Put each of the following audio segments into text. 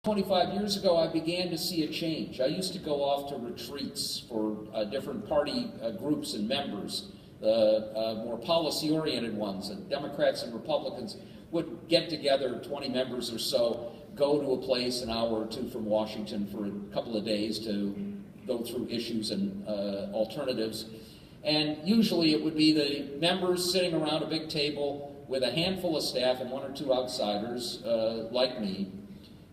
25 years ago, I began to see a change. I used to go off to retreats for different party groups and members, more policy-oriented ones, and Democrats and Republicans would get together, 20 members or so, go to a place an hour or two from Washington for a couple of days to go through issues and alternatives. And usually it would be the members sitting around a big table with a handful of staff and one or two outsiders like me.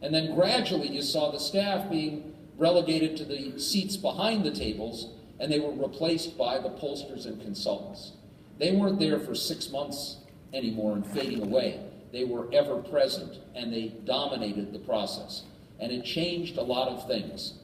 And then gradually you saw the staff being relegated to the seats behind the tables, and they were replaced by the pollsters and consultants. They weren't there for 6 months anymore and fading away. They were ever present, and they dominated the process. And it changed a lot of things.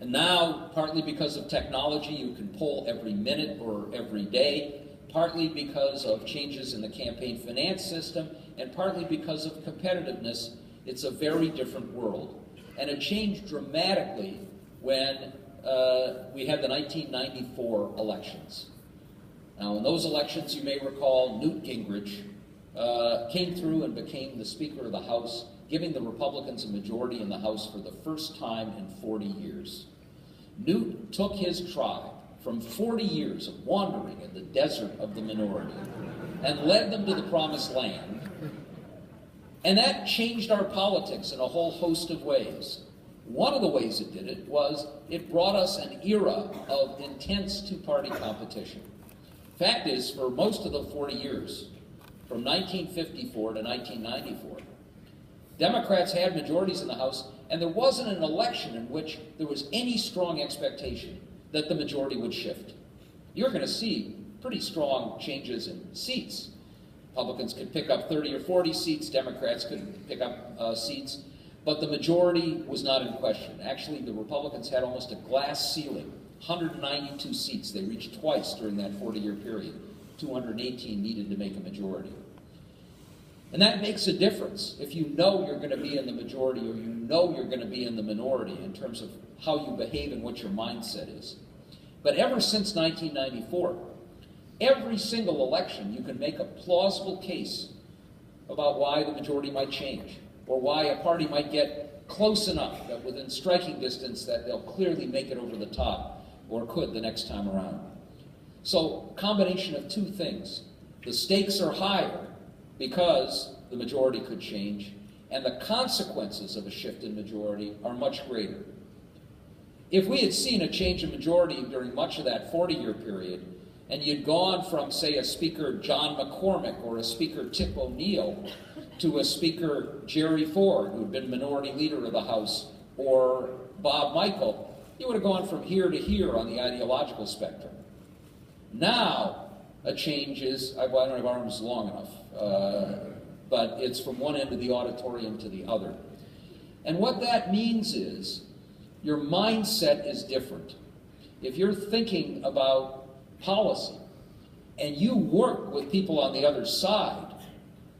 And now, partly because of technology, you can poll every minute or every day, partly because of changes in the campaign finance system, and partly because of competitiveness. It's a very different world. And it changed dramatically when we had the 1994 elections. Now, in those elections, you may recall, Newt Gingrich came through and became the Speaker of the House, giving the Republicans a majority in the House for the first time in 40 years. Newt took his tribe from 40 years of wandering in the desert of the minority and led them to the promised land. And that changed our politics in a whole host of ways. One of the ways it did it was it brought us an era of intense two-party competition. Fact is, for most of the 40 years, from 1954 to 1994, Democrats had majorities in the House, and there wasn't an election in which there was any strong expectation that the majority would shift. You're going to see pretty strong changes in seats. Republicans could pick up 30 or 40 seats, Democrats could pick up seats, but the majority was not in question. Actually, the Republicans had almost a glass ceiling, 192 seats. They reached twice during that 40-year period. 218 needed to make a majority. And that makes a difference if you know you're going to be in the majority or you know you're going to be in the minority in terms of how you behave and what your mindset is. But ever since 1994, every single election, you can make a plausible case about why the majority might change, or why a party might get close enough that within striking distance that they'll clearly make it over the top, or could the next time around. So, combination of two things. The stakes are higher because the majority could change, and the consequences of a shift in majority are much greater. If we had seen a change in majority during much of that 40-year period, and you'd gone from, say, a Speaker John McCormick or a Speaker Tip O'Neill to a Speaker Jerry Ford, who had been Minority Leader of the House, or Bob Michel, you would have gone from here to here on the ideological spectrum. Now, a change is, I don't have arms long enough, but it's from one end of the auditorium to the other. And what that means is your mindset is different. If you're thinking about policy, and you work with people on the other side,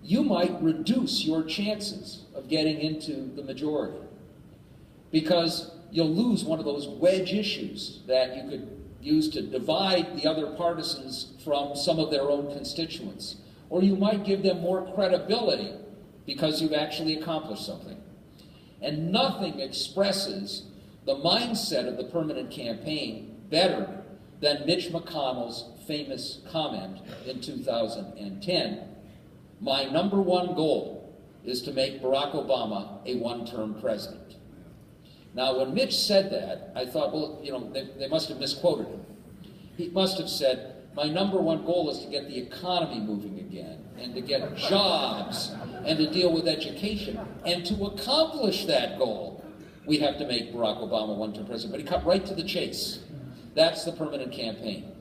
you might reduce your chances of getting into the majority because you'll lose one of those wedge issues that you could use to divide the other partisans from some of their own constituents. Or you might give them more credibility because you've actually accomplished something. And nothing expresses the mindset of the permanent campaign better than Mitch McConnell's famous comment in 2010, "My number one goal is to make Barack Obama a one-term president." Now, when Mitch said that, I thought, well, they must have misquoted him. He must have said, "My number one goal is to get the economy moving again, and to get jobs, and to deal with education. And to accomplish that goal, we have to make Barack Obama one-term president." But he cut right to the chase. That's the permanent campaign.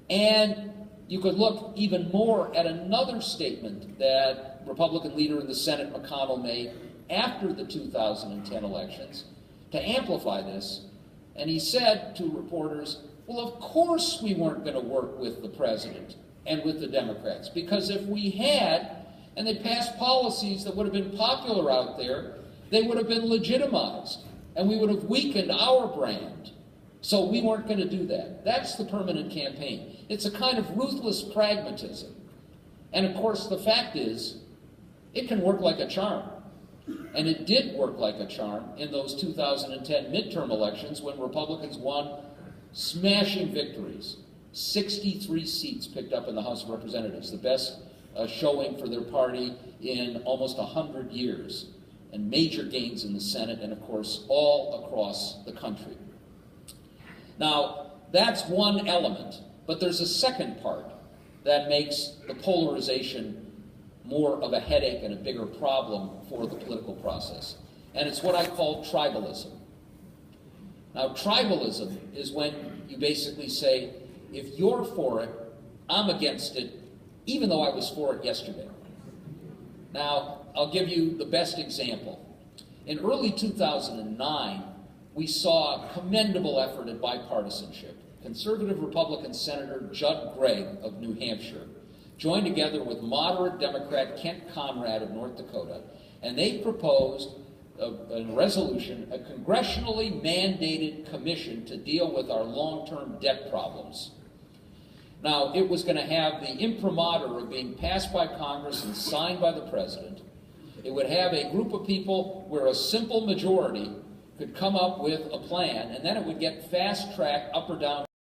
And you could look even more at another statement that Republican leader in the Senate, McConnell, made after the 2010 elections to amplify this. And he said to reporters, well, of course we weren't going to work with the president and with the Democrats, because if we had, and they passed policies that would have been popular out there, they would have been legitimized, and we would have weakened our brand. So we weren't going to do that. That's the permanent campaign. It's a kind of ruthless pragmatism. And of course, the fact is, it can work like a charm. And it did work like a charm in those 2010 midterm elections when Republicans won smashing victories. 63 seats picked up in the House of Representatives, the best showing for their party in almost 100 years, and major gains in the Senate and, of course, all across the country. Now, that's one element, but there's a second part that makes the polarization more of a headache and a bigger problem for the political process, and it's what I call tribalism. Now, tribalism is when you basically say, if you're for it, I'm against it, even though I was for it yesterday. Now, I'll give you the best example. In early 2009, we saw a commendable effort at bipartisanship. Conservative Republican Senator Judd Gregg of New Hampshire joined together with moderate Democrat Kent Conrad of North Dakota, and they proposed a resolution, a congressionally mandated commission to deal with our long-term debt problems. Now, it was going to have the imprimatur of being passed by Congress and signed by the President. It would have a group of people where a simple majority could come up with a plan, and then it would get fast-tracked up or down